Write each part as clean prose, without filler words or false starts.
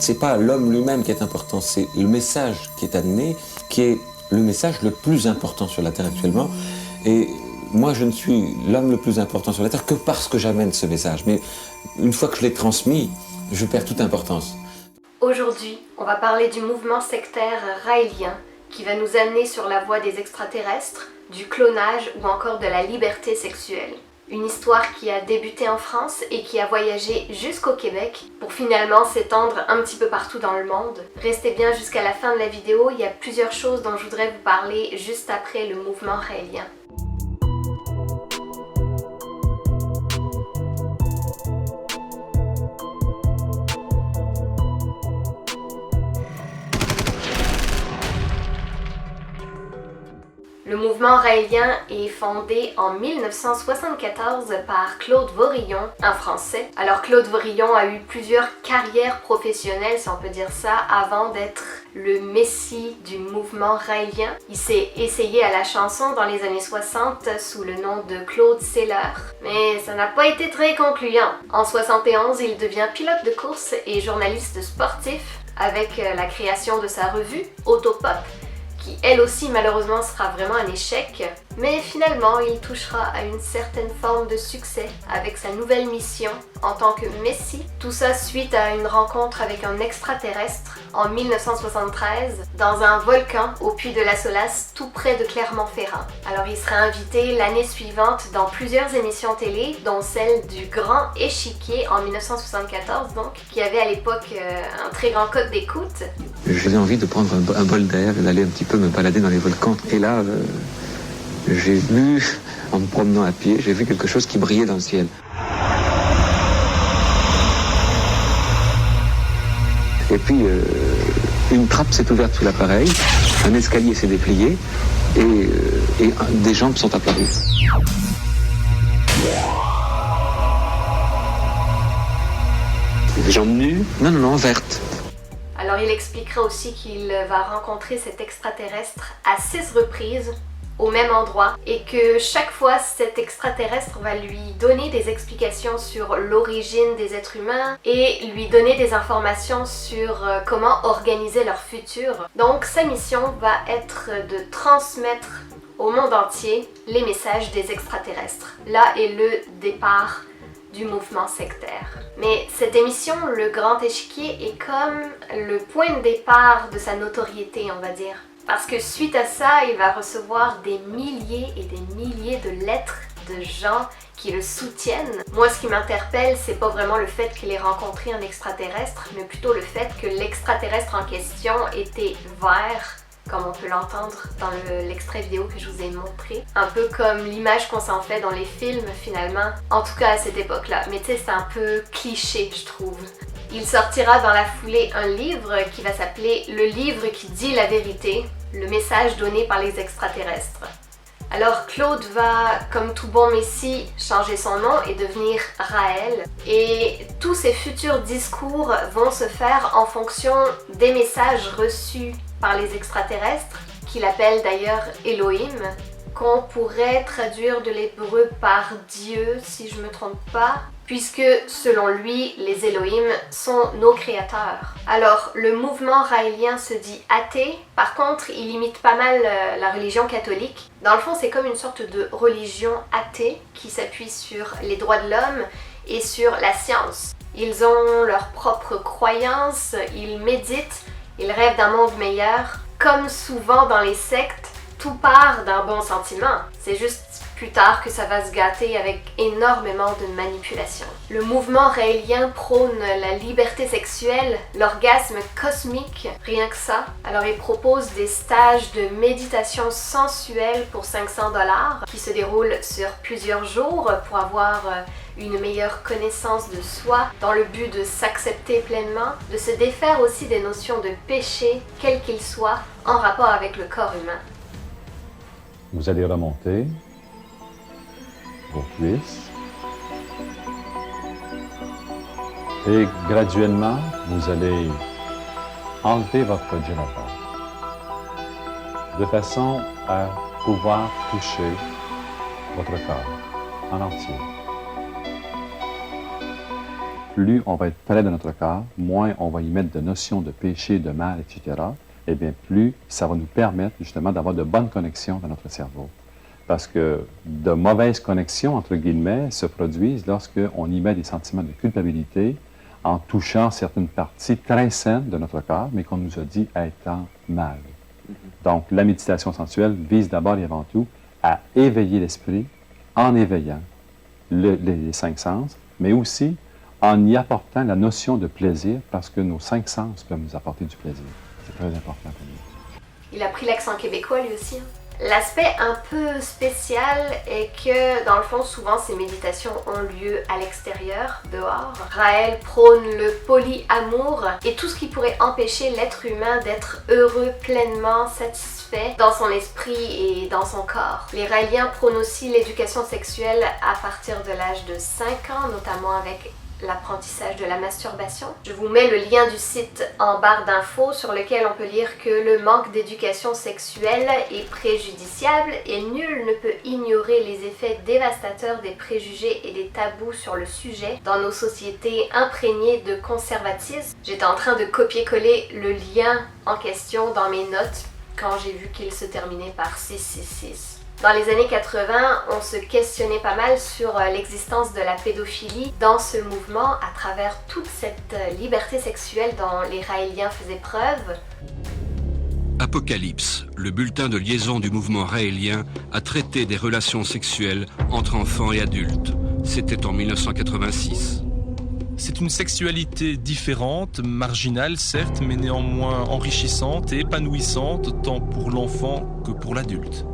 c'est pas l'homme lui-même qui est important, c'est le message qui est amené, qui est le message le plus important sur la Terre actuellement. Et moi, je ne suis l'homme le plus important sur la Terre que parce que j'amène ce message. Mais une fois que je l'ai transmis, je perds toute importance. Aujourd'hui, on va parler du mouvement sectaire raélien qui va nous amener sur la voie des extraterrestres, du clonage ou encore de la liberté sexuelle. Une histoire qui a débuté en France et qui a voyagé jusqu'au Québec pour finalement s'étendre un petit peu partout dans le monde. Restez bien jusqu'à la fin de la vidéo, il y a plusieurs choses dont je voudrais vous parler juste après le mouvement raélien. Le mouvement raélien est fondé en 1974 par Claude Vorillon, un Français. Alors Claude Vorillon a eu plusieurs carrières professionnelles, si on peut dire ça, avant d'être le messie du mouvement raélien. Il s'est essayé à la chanson dans les années 60 sous le nom de Claude Seller, mais ça n'a pas été très concluant. En 71, il devient pilote de course et journaliste sportif avec la création de sa revue Autopop, qui elle aussi malheureusement sera vraiment un échec, mais finalement il touchera à une certaine forme de succès avec sa nouvelle mission en tant que messie. Tout ça suite à une rencontre avec un extraterrestre en 1973 dans un volcan au puy de la Solace tout près de Clermont-Ferrand. Alors il sera invité l'année suivante dans plusieurs émissions télé, dont celle du Grand Échiquier en 1974 donc, qui avait à l'époque un très grand code d'écoute. J'ai envie de prendre un bol d'air et d'aller un petit peu me balader dans les volcans. Et là, j'ai vu, en me promenant à pied, j'ai vu quelque chose qui brillait dans le ciel. Et puis, une trappe s'est ouverte sous l'appareil, un escalier s'est déplié et des jambes sont apparues. Des jambes nues? Non, vertes. Alors il expliquera aussi qu'il va rencontrer cet extraterrestre à 6 reprises au même endroit et que chaque fois cet extraterrestre va lui donner des explications sur l'origine des êtres humains et lui donner des informations sur comment organiser leur futur. Donc sa mission va être de transmettre au monde entier les messages des extraterrestres. Là est le départ du mouvement sectaire. Mais cette émission, Le Grand Échiquier, est comme le point de départ de sa notoriété, on va dire. Parce que suite à ça, il va recevoir des milliers et des milliers de lettres de gens qui le soutiennent. Moi, ce qui m'interpelle, c'est pas vraiment le fait qu'il ait rencontré un extraterrestre, mais plutôt le fait que l'extraterrestre en question était vert, comme on peut l'entendre dans l'extrait vidéo que je vous ai montré. Un peu comme l'image qu'on s'en fait dans les films finalement, en tout cas à cette époque-là. Mais tu sais, c'est un peu cliché, je trouve. Il sortira dans la foulée un livre qui va s'appeler « Le livre qui dit la vérité, le message donné par les extraterrestres ». Alors Claude va, comme tout bon messie, changer son nom et devenir Raël. Et tous ses futurs discours vont se faire en fonction des messages reçus par les extraterrestres, qu'il appelle d'ailleurs Elohim, qu'on pourrait traduire de l'hébreu par Dieu, si je ne me trompe pas, puisque selon lui, les Elohim sont nos créateurs. Alors, le mouvement raélien se dit athée, par contre, il imite pas mal la religion catholique. Dans le fond, c'est comme une sorte de religion athée qui s'appuie sur les droits de l'homme et sur la science. Ils ont leurs propres croyances, ils méditent, ils rêvent d'un monde meilleur. Comme souvent dans les sectes, tout part d'un bon sentiment. C'est juste plus tard que ça va se gâter avec énormément de manipulation. Le mouvement raélien prône la liberté sexuelle, l'orgasme cosmique, rien que ça. Alors il propose des stages de méditation sensuelle pour 500 $ qui se déroulent sur plusieurs jours pour avoir une meilleure connaissance de soi dans le but de s'accepter pleinement, de se défaire aussi des notions de péché, quels qu'ils soient, en rapport avec le corps humain. Vous allez remonter vos cuisses et graduellement, vous allez enlever votre gyrophare de façon à pouvoir toucher votre corps en entier. plus on va être près de notre corps, moins on va y mettre de notions de péché, de mal, etc., et bien plus ça va nous permettre justement d'avoir de bonnes connexions dans notre cerveau. Parce que de mauvaises connexions, entre guillemets, se produisent lorsqu'on y met des sentiments de culpabilité en touchant certaines parties très saines de notre corps, mais qu'on nous a dit étant mal. Donc, la méditation sensuelle vise d'abord et avant tout à éveiller l'esprit en éveillant les cinq sens, mais aussi en y apportant la notion de plaisir, parce que nos cinq sens peuvent nous apporter du plaisir. C'est très important pour nous. Il a pris l'accent québécois lui aussi. L'aspect un peu spécial est que, dans le fond, souvent ces méditations ont lieu à l'extérieur, dehors. Raël prône le polyamour et tout ce qui pourrait empêcher l'être humain d'être heureux, pleinement satisfait dans son esprit et dans son corps. Les Raéliens prônent aussi l'éducation sexuelle à partir de l'âge de 5 ans, notamment avec l'apprentissage de la masturbation. Je vous mets le lien du site en barre d'infos sur lequel on peut lire que le manque d'éducation sexuelle est préjudiciable et nul ne peut ignorer les effets dévastateurs des préjugés et des tabous sur le sujet dans nos sociétés imprégnées de conservatisme. J'étais en train de copier-coller le lien en question dans mes notes quand j'ai vu qu'il se terminait par 666. Dans les années 80, on se questionnait pas mal sur l'existence de la pédophilie dans ce mouvement à travers toute cette liberté sexuelle dont les Raéliens faisaient preuve. Apocalypse, le bulletin de liaison du mouvement raélien, a traité des relations sexuelles entre enfants et adultes. C'était en 1986. C'est une sexualité différente, marginale certes, mais néanmoins enrichissante et épanouissante tant pour l'enfant que pour l'adulte.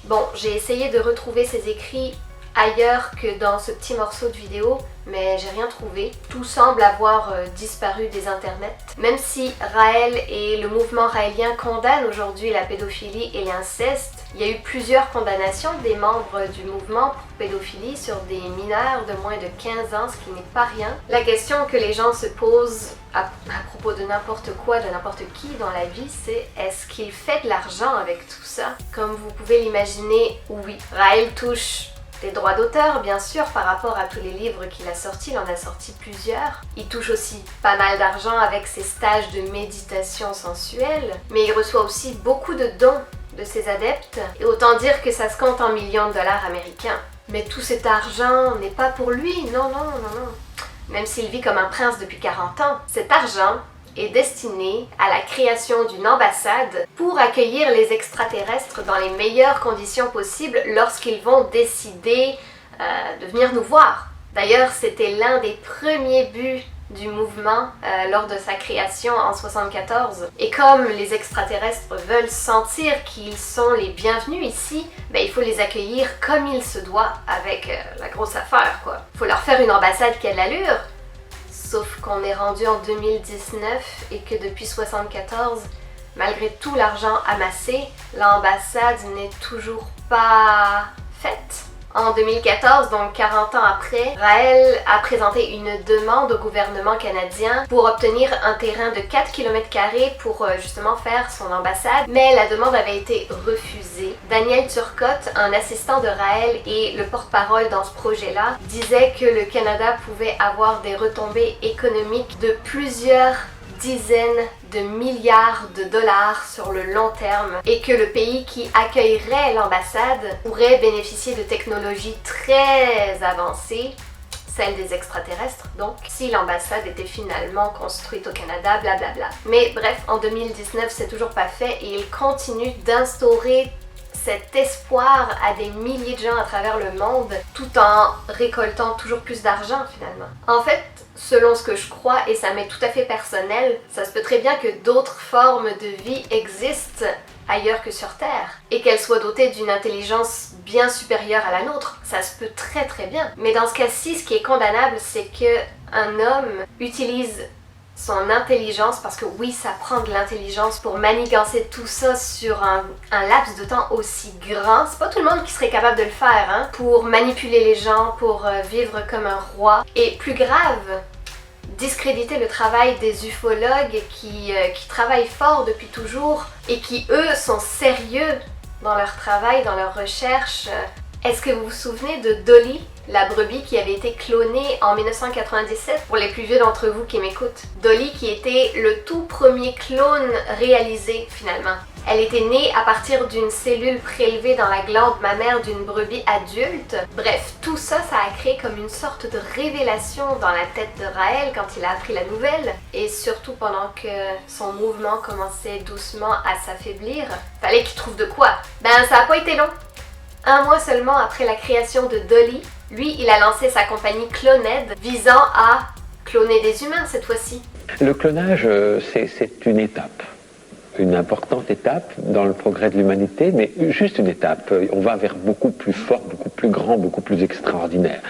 Bon, j'ai essayé de retrouver ces écrits ailleurs que dans ce petit morceau de vidéo, mais j'ai rien trouvé. Tout semble avoir disparu des internets. Même si Raël et le mouvement raélien condamnent aujourd'hui la pédophilie et l'inceste, il y a eu plusieurs condamnations des membres du mouvement pour pédophilie sur des mineurs de moins de 15 ans, ce qui n'est pas rien. La question que les gens se posent à propos de n'importe quoi, de n'importe qui dans la vie, c'est est-ce qu'il fait de l'argent avec tout ça? Comme vous pouvez l'imaginer, oui. Raël touche des droits d'auteur, bien sûr, par rapport à tous les livres qu'il a sortis. Il en a sorti plusieurs. Il touche aussi pas mal d'argent avec ses stages de méditation sensuelle, mais il reçoit aussi beaucoup de dons de ses adeptes, et autant dire que ça se compte en millions de dollars américains. Mais tout cet argent n'est pas pour lui, non. Même s'il vit comme un prince depuis 40 ans, cet argent est destiné à la création d'une ambassade pour accueillir les extraterrestres dans les meilleures conditions possibles lorsqu'ils vont décider de venir nous voir. D'ailleurs, c'était l'un des premiers buts du mouvement lors de sa création en 1974. Et comme les extraterrestres veulent sentir qu'ils sont les bienvenus ici, il faut les accueillir comme il se doit, avec la grosse affaire, quoi. Il faut leur faire une ambassade qui a de l'allure. Sauf qu'on est rendu en 2019 et que depuis 1974, malgré tout l'argent amassé, l'ambassade n'est toujours pas faite. En 2014, donc 40 ans après, Raël a présenté une demande au gouvernement canadien pour obtenir un terrain de 4 km² pour justement faire son ambassade, mais la demande avait été refusée. Daniel Turcotte, un assistant de Raël et le porte-parole dans ce projet-là, disait que le Canada pouvait avoir des retombées économiques de plusieurs dizaines de milliards de dollars sur le long terme et que le pays qui accueillerait l'ambassade pourrait bénéficier de technologies très avancées, celles des extraterrestres donc, si l'ambassade était finalement construite au Canada, blablabla. Mais bref, en 2019, c'est toujours pas fait et il continue d'instaurer cet espoir à des milliers de gens à travers le monde tout en récoltant toujours plus d'argent finalement. En fait, selon ce que je crois, et ça m'est tout à fait personnel, ça se peut très bien que d'autres formes de vie existent ailleurs que sur Terre et qu'elles soient dotées d'une intelligence bien supérieure à la nôtre. Ça se peut très très bien. Mais dans ce cas-ci, ce qui est condamnable, c'est qu'un homme utilise son intelligence, parce que oui, ça prend de l'intelligence pour manigancer tout ça sur un laps de temps aussi grand. C'est pas tout le monde qui serait capable de le faire, hein, pour manipuler les gens, pour vivre comme un roi. Et plus grave, discréditer le travail des ufologues qui travaillent fort depuis toujours et qui, eux, sont sérieux dans leur travail, dans leur recherche. Est-ce que vous vous souvenez de Dolly, la brebis qui avait été clonée en 1997 pour les plus vieux d'entre vous qui m'écoutent. Dolly qui était le tout premier clone réalisé finalement. Elle était née à partir d'une cellule prélevée dans la glande mammaire d'une brebis adulte. Bref, tout ça, ça a créé comme une sorte de révélation dans la tête de Raël quand il a appris la nouvelle. Et surtout pendant que son mouvement commençait doucement à s'affaiblir. Fallait qu'il trouve de quoi. Ben, ça a pas été long. 1 mois seulement après la création de Dolly, lui, il a lancé sa compagnie Cloned, visant à cloner des humains cette fois-ci. Le clonage, c'est une étape. Une importante étape dans le progrès de l'humanité, mais juste une étape. On va vers beaucoup plus fort, beaucoup plus grand, beaucoup plus extraordinaire.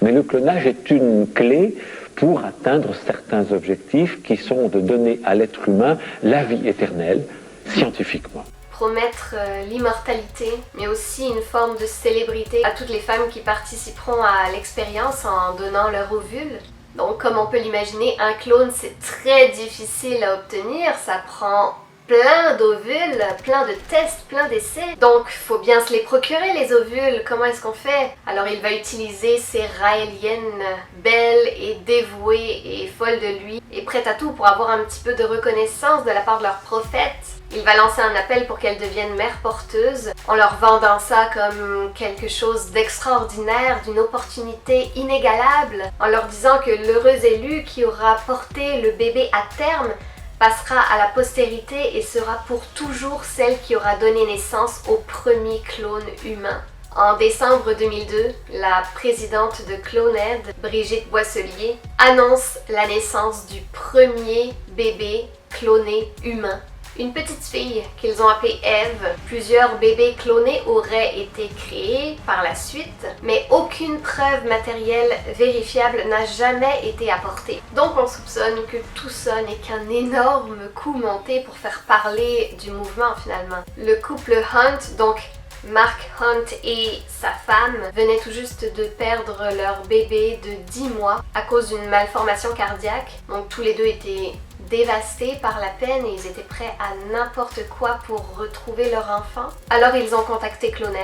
Mais le clonage est une clé pour atteindre certains objectifs qui sont de donner à l'être humain la vie éternelle, scientifiquement. Promettre l'immortalité, mais aussi une forme de célébrité à toutes les femmes qui participeront à l'expérience en donnant leur ovule. Donc, comme on peut l'imaginer, un clone, c'est très difficile à obtenir, ça prend plein d'ovules, plein de tests, plein d'essais. Donc, faut bien se les procurer, les ovules. Comment est-ce qu'on fait? Alors, il va utiliser ces Raéliennes belles et dévouées et folles de lui et prêtes à tout pour avoir un petit peu de reconnaissance de la part de leur prophète. Il va lancer un appel pour qu'elles deviennent mères porteuses en leur vendant ça comme quelque chose d'extraordinaire, d'une opportunité inégalable, en leur disant que l'heureux élu qui aura porté le bébé à terme passera à la postérité et sera pour toujours celle qui aura donné naissance au premier clone humain. En décembre 2002, la présidente de Cloned, Brigitte Boisselier, annonce la naissance du premier bébé cloné humain. Une petite fille qu'ils ont appelée Eve. Plusieurs bébés clonés auraient été créés par la suite, mais aucune preuve matérielle vérifiable n'a jamais été apportée. Donc on soupçonne que tout ça n'est qu'un énorme coup monté pour faire parler du mouvement finalement. Le couple Hunt, donc Mark Hunt et sa femme, venaient tout juste de perdre leur bébé de 10 mois à cause d'une malformation cardiaque. Donc tous les deux étaient dévastés par la peine et ils étaient prêts à n'importe quoi pour retrouver leur enfant. Alors ils ont contacté Cloned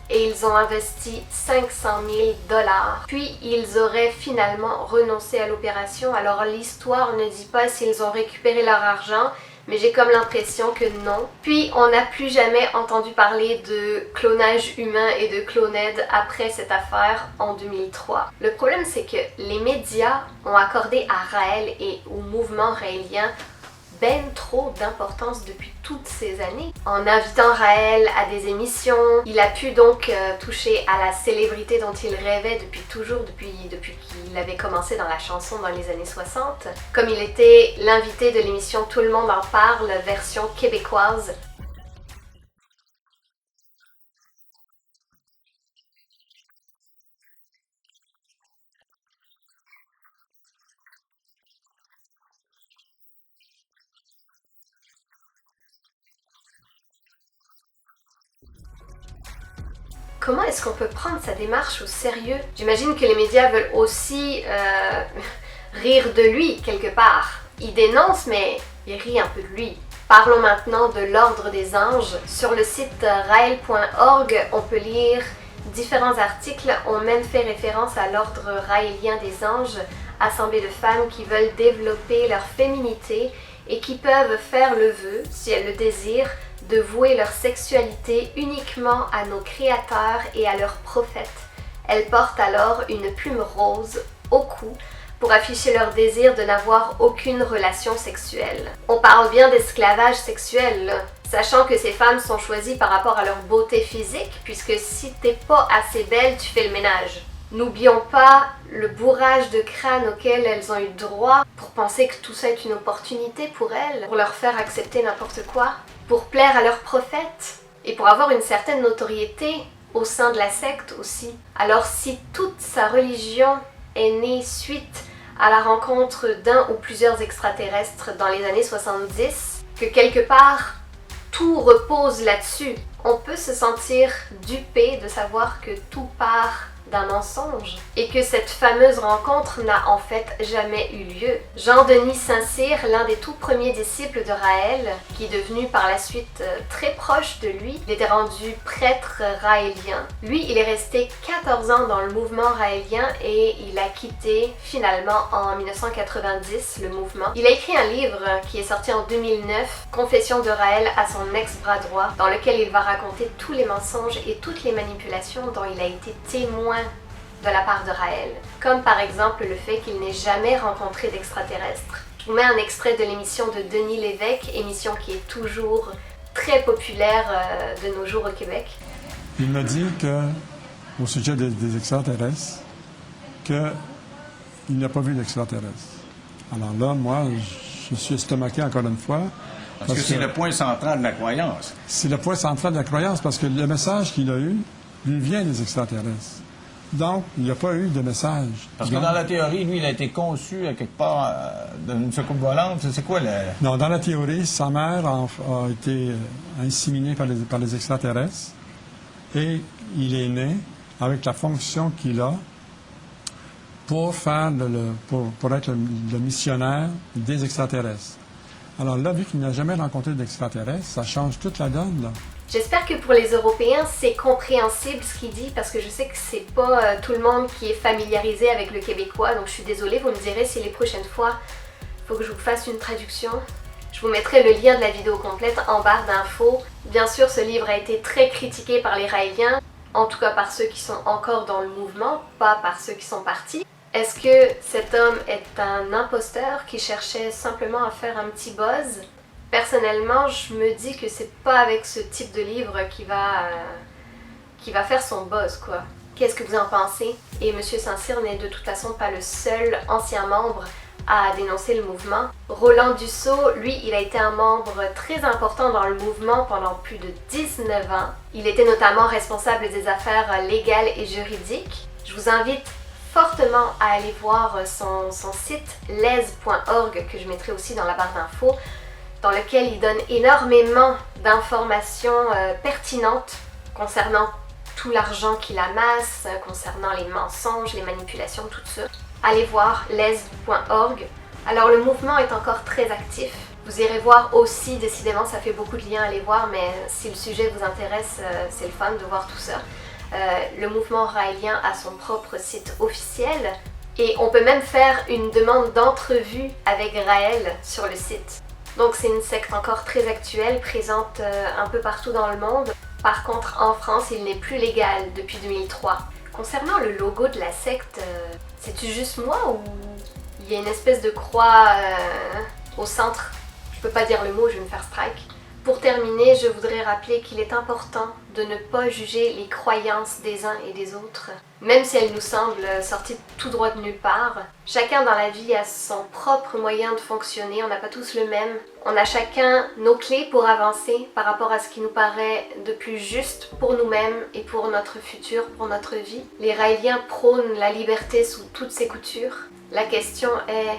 et ils ont investi 500 000 $. Puis ils auraient finalement renoncé à l'opération. Alors l'histoire ne dit pas s'ils ont récupéré leur argent, mais j'ai comme l'impression que non. Puis on n'a plus jamais entendu parler de clonage humain et de Cloned après cette affaire en 2003. Le problème, c'est que les médias ont accordé à Raël et au mouvement raélien ben trop d'importance depuis toutes ces années. En invitant Raël à des émissions, il a pu donc toucher à la célébrité dont il rêvait depuis toujours, depuis qu'il avait commencé dans la chanson dans les années 60. Comme il était l'invité de l'émission Tout le monde en parle, version québécoise. Comment est-ce qu'on peut prendre sa démarche au sérieux? J'imagine que les médias veulent aussi rire de lui quelque part. Il dénonce, mais il rit un peu de lui. Parlons maintenant de l'Ordre des Anges. Sur le site raël.org, on peut lire différents articles ont même fait référence à l'Ordre raélien des Anges, assemblée de femmes qui veulent développer leur féminité et qui peuvent faire le vœu, si elles le désirent, de vouer leur sexualité uniquement à nos créateurs et à leurs prophètes. Elles portent alors une plume rose au cou pour afficher leur désir de n'avoir aucune relation sexuelle. On parle bien d'esclavage sexuel, là, sachant que ces femmes sont choisies par rapport à leur beauté physique, puisque si t'es pas assez belle, tu fais le ménage. N'oublions pas le bourrage de crâne auquel elles ont eu droit pour penser que tout ça est une opportunité pour elles, pour leur faire accepter n'importe quoi, pour plaire à leurs prophètes et pour avoir une certaine notoriété au sein de la secte aussi. Alors si toute sa religion est née suite à la rencontre d'un ou plusieurs extraterrestres dans les années 70, que quelque part tout repose là-dessus, on peut se sentir dupé de savoir que tout part d'un mensonge et que cette fameuse rencontre n'a en fait jamais eu lieu. Jean-Denis Saint-Cyr, l'un des tout premiers disciples de Raël, qui est devenu par la suite très proche de lui, il était rendu prêtre raélien. Lui, il est resté 14 ans dans le mouvement raélien et il a quitté finalement en 1990 le mouvement. Il a écrit un livre qui est sorti en 2009, Confession de Raël à son ex-bras droit, dans lequel il va raconter tous les mensonges et toutes les manipulations dont il a été témoin de la part de Raël, comme par exemple le fait qu'il n'ait jamais rencontré d'extraterrestres. Je vous mets un extrait de l'émission de Denis Lévesque, émission qui est toujours très populaire de nos jours au Québec. Il m'a dit que, au sujet des extraterrestres, qu'il n'a pas vu d'extraterrestres. Alors là, moi, je suis estomaqué encore une fois. Parce que c'est le point central de la croyance. C'est le point central de la croyance, parce que le message qu'il a eu, lui vient des extraterrestres. Donc, il n'y a pas eu de message. Parce que dans la théorie, lui, il a été conçu à quelque part dans une soucoupe volante. C'est quoi le... Non, dans la théorie, sa mère a été inséminée par les extraterrestres et il est né avec la fonction qu'il a pour faire pour être le missionnaire des extraterrestres. Alors là, vu qu'il n'a jamais rencontré d'extraterrestres, ça change toute la donne, là. J'espère que pour les Européens, c'est compréhensible ce qu'il dit, parce que je sais que c'est pas tout le monde qui est familiarisé avec le québécois, donc je suis désolée, vous me direz si les prochaines fois, il faut que je vous fasse une traduction. Je vous mettrai le lien de la vidéo complète en barre d'infos. Bien sûr, ce livre a été très critiqué par les Raéliens, en tout cas par ceux qui sont encore dans le mouvement, pas par ceux qui sont partis. Est-ce que cet homme est un imposteur qui cherchait simplement à faire un petit buzz? Personnellement, je me dis que c'est pas avec ce type de livre qui va faire son buzz, quoi. Qu'est-ce que vous en pensez? Et M. Saint-Cyr n'est de toute façon pas le seul ancien membre à dénoncer le mouvement. Roland Dussault, lui, il a été un membre très important dans le mouvement pendant plus de 19 ans. Il était notamment responsable des affaires légales et juridiques. Je vous invite fortement à aller voir son site les.org, que je mettrai aussi dans la barre d'infos, dans lequel il donne énormément d'informations pertinentes concernant tout l'argent qu'il amasse, concernant les mensonges, les manipulations, tout ça. Allez voir les.org. Alors le mouvement est encore très actif. Vous irez voir aussi, décidément ça fait beaucoup de liens à aller voir, mais si le sujet vous intéresse, c'est le fun de voir tout ça. Le mouvement raélien a son propre site officiel et on peut même faire une demande d'entrevue avec Raël sur le site. Donc c'est une secte encore très actuelle, présente un peu partout dans le monde. Par contre, en France, il n'est plus légal depuis 2003. Concernant le logo de la secte, c'est-tu juste moi ou il y a une espèce de croix au centre? Je peux pas dire le mot, je vais me faire strike. Pour terminer, je voudrais rappeler qu'il est important de ne pas juger les croyances des uns et des autres, même si elles nous semblent sorties tout droit de nulle part. Chacun dans la vie a son propre moyen de fonctionner, on n'a pas tous le même. On a chacun nos clés pour avancer par rapport à ce qui nous paraît de plus juste pour nous-mêmes et pour notre futur, pour notre vie. Les Raéliens prônent la liberté sous toutes ses coutures. La question est: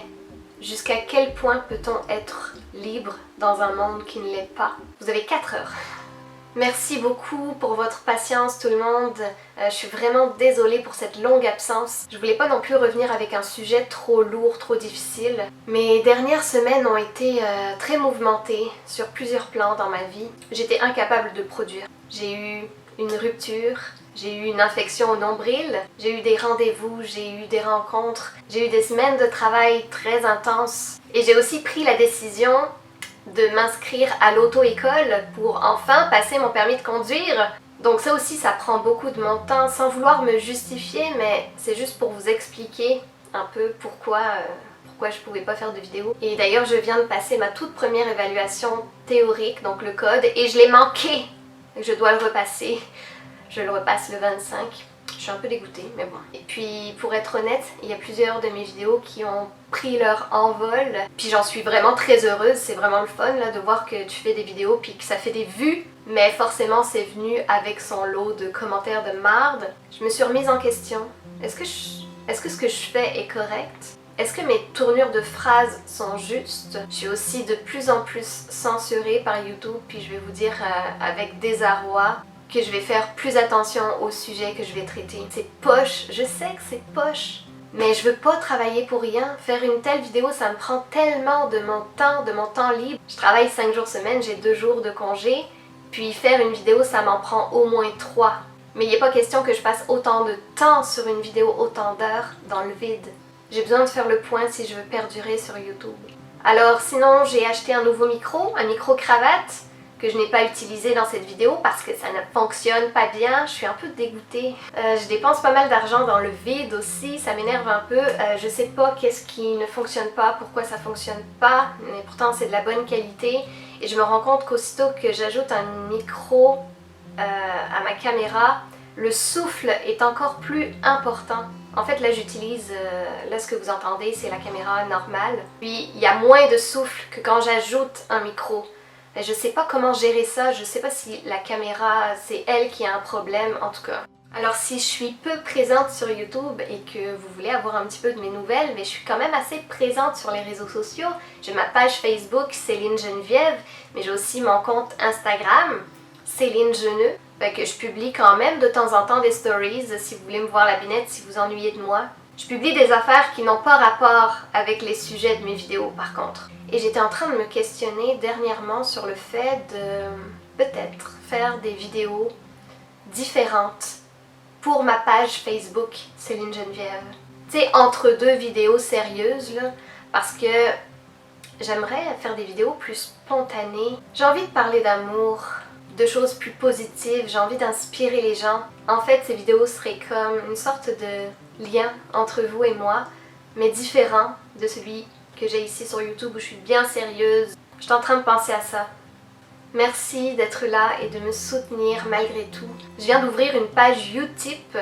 jusqu'à quel point peut-on être libre dans un monde qui ne l'est pas? Vous avez 4 heures. Merci beaucoup pour votre patience tout le monde. Je suis vraiment désolée pour cette longue absence. Je voulais pas non plus revenir avec un sujet trop lourd, trop difficile. Mes dernières semaines ont été très mouvementées sur plusieurs plans dans ma vie. J'étais incapable de produire. J'ai eu une rupture, j'ai eu une infection au nombril, j'ai eu des rendez-vous, j'ai eu des rencontres, j'ai eu des semaines de travail très intenses. Et j'ai aussi pris la décision de m'inscrire à l'auto-école pour enfin passer mon permis de conduire. Donc ça aussi, ça prend beaucoup de mon temps, sans vouloir me justifier, mais c'est juste pour vous expliquer un peu pourquoi je pouvais pas faire de vidéo. Et d'ailleurs, je viens de passer ma toute première évaluation théorique, donc le code, et je l'ai manqué. Je dois le repasser. Je le repasse le 25. Je suis un peu dégoûtée, mais bon. Et puis, pour être honnête, il y a plusieurs de mes vidéos qui ont pris leur envol. Puis j'en suis vraiment très heureuse. C'est vraiment le fun là, de voir que tu fais des vidéos puis que ça fait des vues. Mais forcément, c'est venu avec son lot de commentaires de marde. Je me suis remise en question. Est-ce que ce que je fais est correct? Est-ce que mes tournures de phrases sont justes? Je suis aussi de plus en plus censurée par YouTube, puis je vais vous dire avec désarroi que je vais faire plus attention au sujet que je vais traiter. C'est poche, je sais que c'est poche, mais je veux pas travailler pour rien. Faire une telle vidéo, ça me prend tellement de mon temps libre. Je travaille 5 jours semaine, j'ai 2 jours de congé, puis faire une vidéo, ça m'en prend au moins 3. Mais il n'est pas question que je passe autant de temps sur une vidéo, autant d'heures dans le vide. J'ai besoin de faire le point si je veux perdurer sur YouTube. Alors sinon, j'ai acheté un nouveau micro, un micro cravate, que je n'ai pas utilisé dans cette vidéo parce que ça ne fonctionne pas bien. Je suis un peu dégoûtée. Je dépense pas mal d'argent dans le vide aussi, ça m'énerve un peu. Je sais pas qu'est-ce qui ne fonctionne pas, pourquoi ça fonctionne pas, mais pourtant c'est de la bonne qualité. Et je me rends compte qu'aussitôt que j'ajoute un micro à ma caméra, le souffle est encore plus important. En fait, là j'utilise, là ce que vous entendez c'est la caméra normale. Puis il y a moins de souffle que quand j'ajoute un micro. Je sais pas comment gérer ça, je sais pas si la caméra, c'est elle qui a un problème en tout cas. Alors si je suis peu présente sur YouTube et que vous voulez avoir un petit peu de mes nouvelles, mais je suis quand même assez présente sur les réseaux sociaux. J'ai ma page Facebook Céline Geneviève, mais j'ai aussi mon compte Instagram Céline Geneux. Fait que je publie quand même de temps en temps des stories si vous voulez me voir la binette, si vous ennuyez de moi. Je publie des affaires qui n'ont pas rapport avec les sujets de mes vidéos par contre. Et j'étais en train de me questionner dernièrement sur le fait de peut-être faire des vidéos différentes pour ma page Facebook Céline Geneviève. Tu sais, entre 2 vidéos sérieuses là, parce que j'aimerais faire des vidéos plus spontanées. J'ai envie de parler d'amour, de choses plus positives, j'ai envie d'inspirer les gens. En fait, ces vidéos seraient comme une sorte de lien entre vous et moi, mais différent de celui que j'ai ici sur YouTube où je suis bien sérieuse. Je suis en train de penser à ça. Merci d'être là et de me soutenir malgré tout. Je viens d'ouvrir une page Utip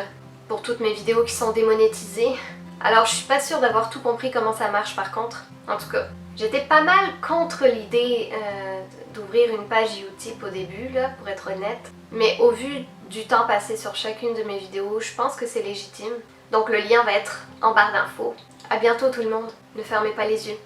pour toutes mes vidéos qui sont démonétisées. Alors je suis pas sûre d'avoir tout compris comment ça marche par contre. En tout cas, j'étais pas mal contre l'idée d'ouvrir une page Utip au début, là, pour être honnête. Mais au vu du temps passé sur chacune de mes vidéos, je pense que c'est légitime. Donc le lien va être en barre d'infos. À bientôt tout le monde, ne fermez pas les yeux.